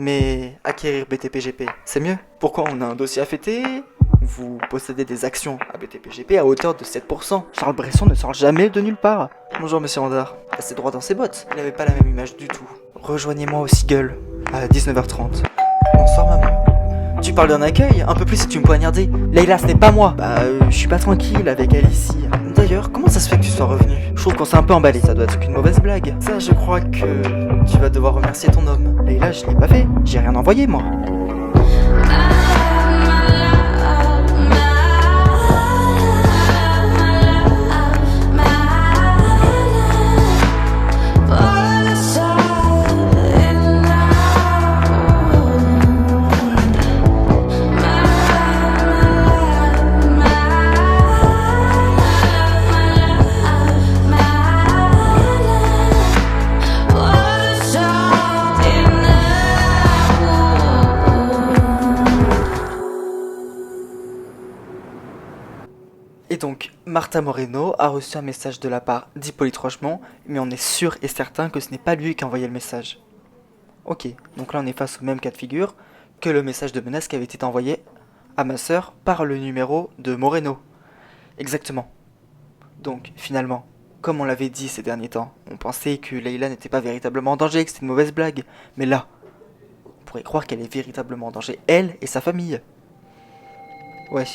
Mais acquérir BTPGP, c'est mieux. Pourquoi on a un dossier affecté? Vous possédez des actions à BTPGP à hauteur de 7%. Charles Bresson ne sort jamais de nulle part. Bonjour Monsieur Vandar. C'est droit dans ses bottes. Il avait pas la même image du tout. Rejoignez-moi au Seagull à 19h30. Bonsoir maman. Tu parles d'un accueil? Un peu plus si tu me poignardais. Leïla, ce n'est pas moi. Je suis pas tranquille avec elle ici. D'ailleurs, comment ça se fait que tu sois revenu? Je trouve qu'on s'est un peu emballé. Ça doit être qu'une mauvaise blague. Ça, je crois que tu vas devoir remercier ton homme. Leïla, je l'ai pas fait. J'ai rien envoyé, moi. Et donc, Martha Moreno a reçu un message de la part d'Hippolyte Rochemont, mais on est sûr et certain que ce n'est pas lui qui a envoyé le message. Ok, donc là on est face au même cas de figure que le message de menace qui avait été envoyé à ma sœur par le numéro de Moreno. Exactement. Donc, finalement, comme on l'avait dit ces derniers temps, on pensait que Leïla n'était pas véritablement en danger, que c'était une mauvaise blague. Mais là, on pourrait croire qu'elle est véritablement en danger, elle et sa famille. Ouais.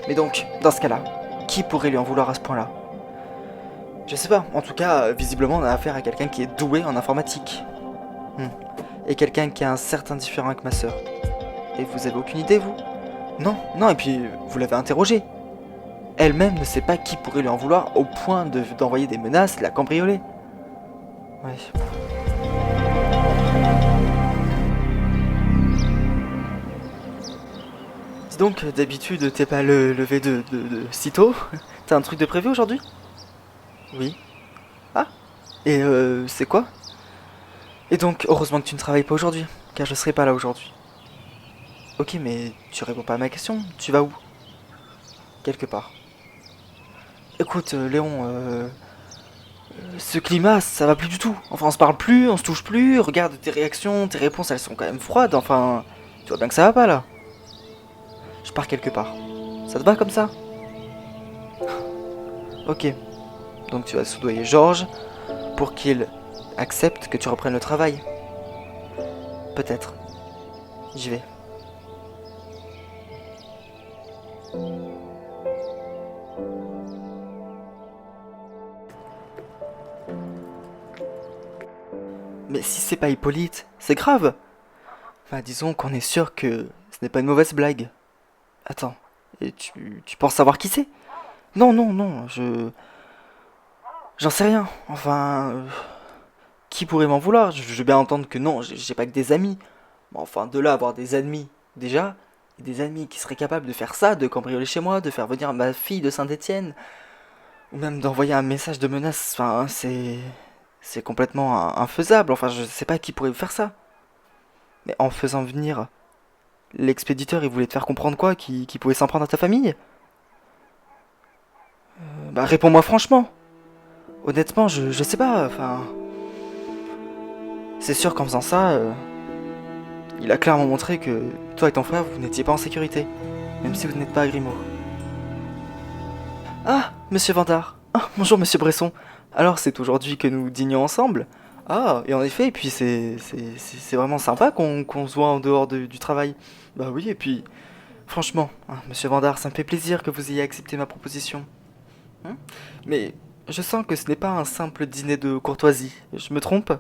Mais donc, dans ce cas-là, qui pourrait lui en vouloir à ce point-là? Je sais pas, en tout cas, visiblement on a affaire à quelqu'un qui est doué en informatique. Et quelqu'un qui a un certain différent avec ma sœur. Et vous avez aucune idée, vous? Non, non, et puis vous l'avez interrogée. Elle-même ne sait pas qui pourrait lui en vouloir au point d'envoyer des menaces, de la cambrioler. Ouais. Dis donc, d'habitude, t'es pas levé de si tôt? T'as un truc de prévu aujourd'hui? Oui. Ah. Et c'est quoi? Et donc, heureusement que tu ne travailles pas aujourd'hui, car je serai pas là aujourd'hui. Ok, mais tu réponds pas à ma question. Tu vas où? Quelque part. Écoute, Léon, ce climat, ça va plus du tout. Enfin, on se parle plus, on se touche plus. Regarde tes réactions, tes réponses, elles sont quand même froides. Enfin, tu vois bien que ça va pas là. Je pars quelque part. Ça te va comme ça? Ok. Donc tu vas soudoyer Georges pour qu'il accepte que tu reprennes le travail. Peut-être. J'y vais. Mais si c'est pas Hippolyte, c'est grave. Enfin, disons qu'on est sûr que ce n'est pas une mauvaise blague. Attends, et tu penses savoir qui c'est? Non, non, non, j'en sais rien. Enfin, qui pourrait m'en vouloir? Je veux bien entendre que non, j'ai pas que des amis. Mais enfin, de là à avoir des ennemis, déjà, et des ennemis qui seraient capables de faire ça, de cambrioler chez moi, de faire venir ma fille de Saint-Étienne, ou même d'envoyer un message de menace, enfin, c'est complètement infaisable. Enfin, je sais pas qui pourrait faire ça. Mais en faisant venir l'expéditeur, il voulait te faire comprendre quoi? Qu'il pouvait s'en prendre à ta famille? Bah, réponds-moi franchement. Honnêtement, je sais pas, enfin... C'est sûr qu'en faisant ça, il a clairement montré que toi et ton frère, vous n'étiez pas en sécurité. Même si vous n'êtes pas à Grimaud. Ah, monsieur Vandar. Ah, bonjour, monsieur Bresson. Alors, c'est aujourd'hui que nous dînions ensemble? Ah, et en effet, et puis c'est vraiment sympa qu'on se voit en dehors du travail. Bah oui, et puis, franchement, hein, monsieur Vandar, ça me fait plaisir que vous ayez accepté ma proposition. Hein. Mais je sens que ce n'est pas un simple dîner de courtoisie. Je me trompe?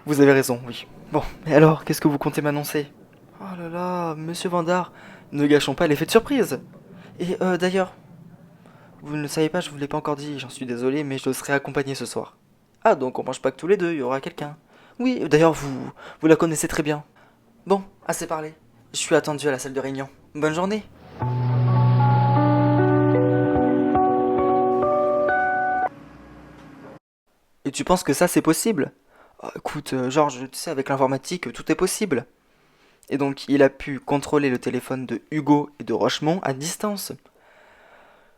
Vous avez raison, oui. Bon, et alors, qu'est-ce que vous comptez m'annoncer? Oh là là, monsieur Vandar, ne gâchons pas l'effet de surprise. Et d'ailleurs, vous ne le savez pas, je vous l'ai pas encore dit, j'en suis désolé, mais je serai accompagné ce soir. Ah, donc on mange pas que tous les deux, il y aura quelqu'un. Oui, d'ailleurs, vous la connaissez très bien. Bon, assez parlé. Je suis attendu à la salle de réunion. Bonne journée. Et tu penses que ça, c'est possible? Ah, écoute, Georges, tu sais, avec l'informatique, tout est possible. Et donc, il a pu contrôler le téléphone de Hugo et de Rochemont à distance.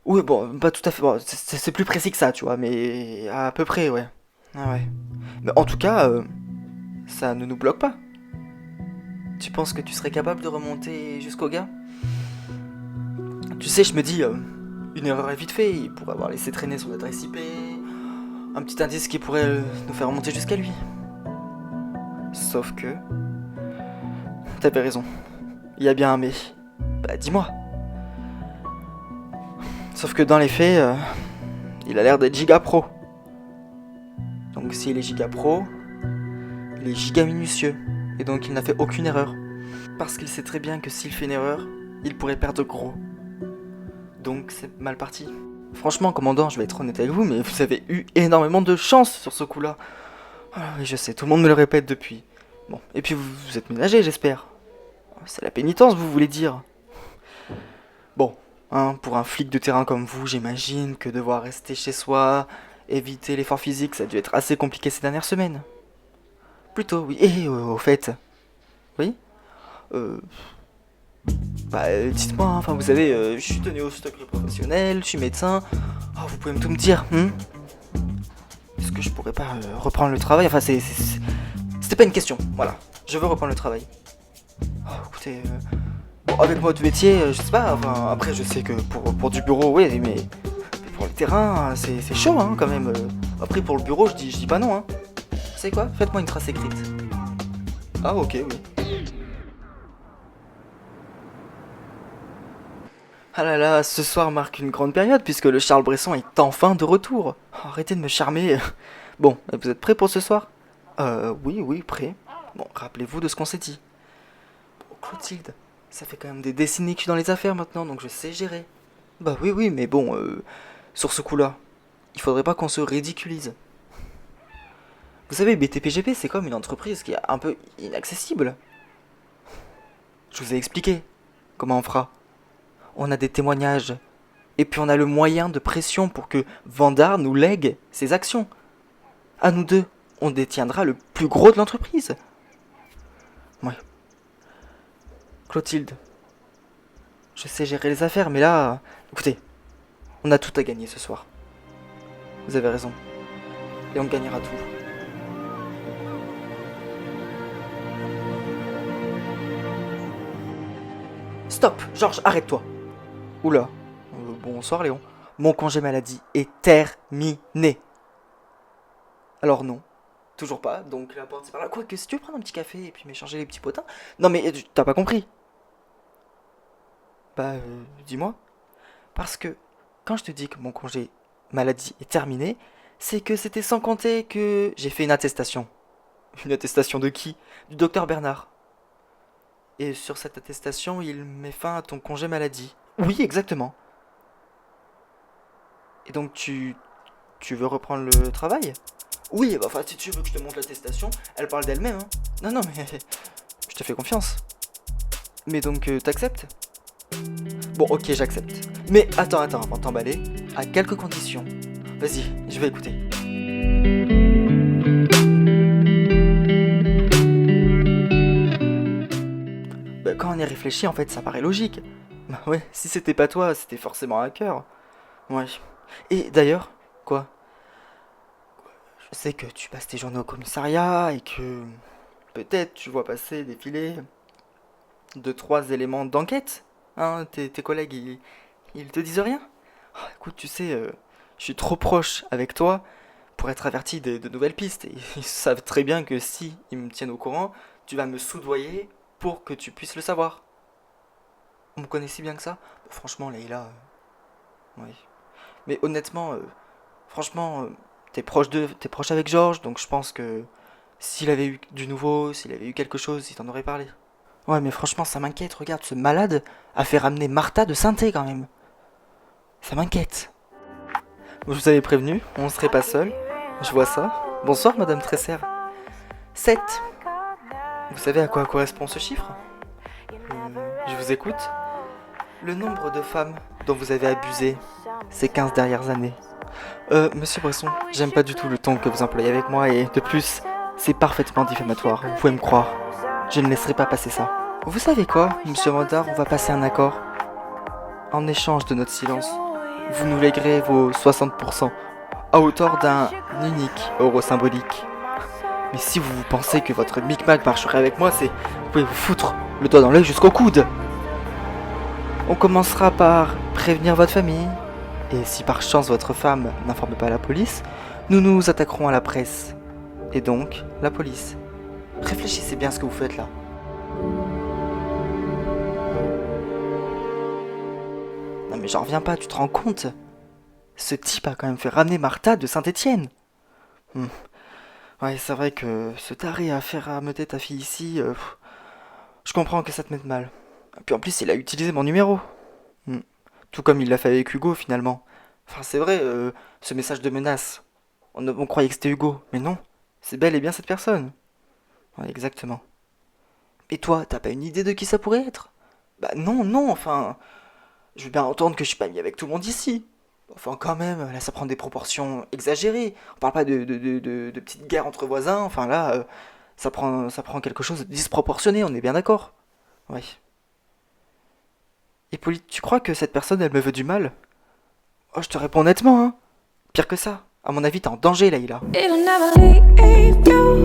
Oui, bon, pas tout à fait. Bon, c'est plus précis que ça, tu vois, mais à peu près, ouais. Ah ouais. Mais en tout cas, ça ne nous bloque pas. Tu penses que tu serais capable de remonter jusqu'au gars? Tu sais, je me dis, une erreur est vite fait, il pourrait avoir laissé traîner son adresse IP, un petit indice qui pourrait nous faire remonter jusqu'à lui. Sauf que... T'avais raison, il y a bien un mais. Bah dis-moi. Sauf que dans les faits, il a l'air d'être giga pro. Donc s'il est giga pro, il est giga minutieux. Et donc il n'a fait aucune erreur. Parce qu'il sait très bien que s'il fait une erreur, il pourrait perdre gros. Donc c'est mal parti. Franchement, commandant, je vais être honnête avec vous, mais vous avez eu énormément de chance sur ce coup-là. Ah oui, je sais, tout le monde me le répète depuis. Bon, et puis vous êtes ménagé, j'espère. C'est la pénitence, vous voulez dire. Bon, hein, pour un flic de terrain comme vous, j'imagine que devoir rester chez soi, éviter l'effort physique, ça a dû être assez compliqué ces dernières semaines. Plutôt, oui. Et au fait... Oui dites-moi, hein, enfin vous savez, je suis tenu au secret professionnel, je suis médecin. Oh, vous pouvez tout me dire, Est-ce que je pourrais pas reprendre le travail? Enfin, c'était pas une question, voilà. Je veux reprendre le travail. Oh, écoutez, bon, avec votre métier, je sais pas, enfin, après je sais que pour du bureau, oui, mais pour le terrain, c'est chaud, hein, quand même. Après, pour le bureau, je dis pas non, hein. Vous savez quoi? Faites-moi une trace écrite. Ah, ok, oui. Ah là là, ce soir marque une grande période puisque le Charles Bresson est enfin de retour. Oh, arrêtez de me charmer. Bon, vous êtes prêts pour ce soir? Oui, prêt. Bon, rappelez-vous de ce qu'on s'est dit. Bon, Clotilde, ça fait quand même des décennies que je suis dans les affaires maintenant, donc je sais gérer. Bah oui, mais bon, sur ce coup-là, il faudrait pas qu'on se ridiculise. Vous savez, BTPGP, c'est comme une entreprise qui est un peu inaccessible. Je vous ai expliqué comment on fera. On a des témoignages. Et puis on a le moyen de pression pour que Vandar nous lègue ses actions. À nous deux, on détiendra le plus gros de l'entreprise. Ouais. Clotilde, je sais gérer les affaires, mais là... Écoutez, on a tout à gagner ce soir. Vous avez raison. Et on gagnera tout. Stop, Georges, arrête-toi. Oula. Bonsoir Léon. Mon congé maladie est terminé. Alors non, toujours pas, donc la porte c'est par là. Quoi que si tu veux prendre un petit café et puis m'échanger les petits potins. Non mais t'as pas compris. Bah dis-moi. Parce que quand je te dis que mon congé maladie est terminé, c'est que c'était sans compter que j'ai fait une attestation. Une attestation de qui? Du docteur Bernard. Et sur cette attestation, il met fin à ton congé maladie. Oui, exactement. Et donc tu veux reprendre le travail? Oui, bah enfin si tu veux que je te montre l'attestation, elle parle d'elle-même, hein. Non, mais je te fais confiance. Mais donc t'acceptes? Bon, ok, j'accepte. Mais attends, avant de t'emballer, à quelques conditions. Vas-y, je vais écouter. Bah, quand on y réfléchit, en fait, ça paraît logique. Bah ouais, si c'était pas toi, c'était forcément un hacker. Ouais. Et d'ailleurs, quoi? Je sais que tu passes tes journées au commissariat et que peut-être tu vois passer défiler 2, 3 éléments d'enquête. Hein, tes collègues, ils te disent rien? Oh, écoute, tu sais, je suis trop proche avec toi pour être averti de nouvelles pistes. Et ils savent très bien que si ils me tiennent au courant, tu vas me soudoyer pour que tu puisses le savoir. On me connaît si bien que ça? Bon, franchement, Leïla, oui. Mais honnêtement, franchement, t'es proche avec Georges, donc je pense que s'il avait eu du nouveau, s'il avait eu quelque chose, il t'en aurait parlé. Ouais, mais franchement, ça m'inquiète. Regarde, ce malade a fait ramener Martha de Sainté quand même. Ça m'inquiète. Je vous avais prévenu, on ne serait pas seul. Je vois ça. Bonsoir, Madame Tresser. 7. Vous savez à quoi correspond ce chiffre? Je vous écoute. Le nombre de femmes dont vous avez abusé ces 15 dernières années. Monsieur Bresson, j'aime pas du tout le ton que vous employez avec moi et de plus, c'est parfaitement diffamatoire. Vous pouvez me croire. Je ne laisserai pas passer ça. Vous savez quoi, monsieur Vandar, on va passer un accord. En échange de notre silence, vous nous léguerez vos 60% à hauteur d'un unique euro symbolique. Mais si vous pensez que votre micmac marcherait avec moi, vous pouvez vous foutre le doigt dans l'œil jusqu'au coude. On commencera par prévenir votre famille. Et si par chance votre femme n'informe pas la police, nous nous attaquerons à la presse. Et donc, la police. Réfléchissez bien à ce que vous faites là. Non mais j'en reviens pas, tu te rends compte? Ce type a quand même fait ramener Martha de Saint-Étienne. Ouais, c'est vrai que ce taré à faire rameuter ta fille ici, je comprends que ça te mette mal. Et puis en plus, il a utilisé mon numéro. Hmm. Tout comme il l'a fait avec Hugo finalement. Enfin, c'est vrai, ce message de menace. On croyait que c'était Hugo, mais non, c'est bel et bien cette personne. Ouais, exactement. Et toi, t'as pas une idée de qui ça pourrait être? Bah non, non, enfin, je veux bien entendre que je suis pas mis avec tout le monde ici. Enfin, quand même, là, ça prend des proportions exagérées. On parle pas de petites guerres entre voisins. Enfin, là, ça prend quelque chose de disproportionné, on est bien d'accord? Oui. Hippolyte, tu crois que cette personne, elle me veut du mal? Oh, je te réponds honnêtement, hein. Pire que ça. À mon avis, t'es en danger, Layla. It'll never leave you.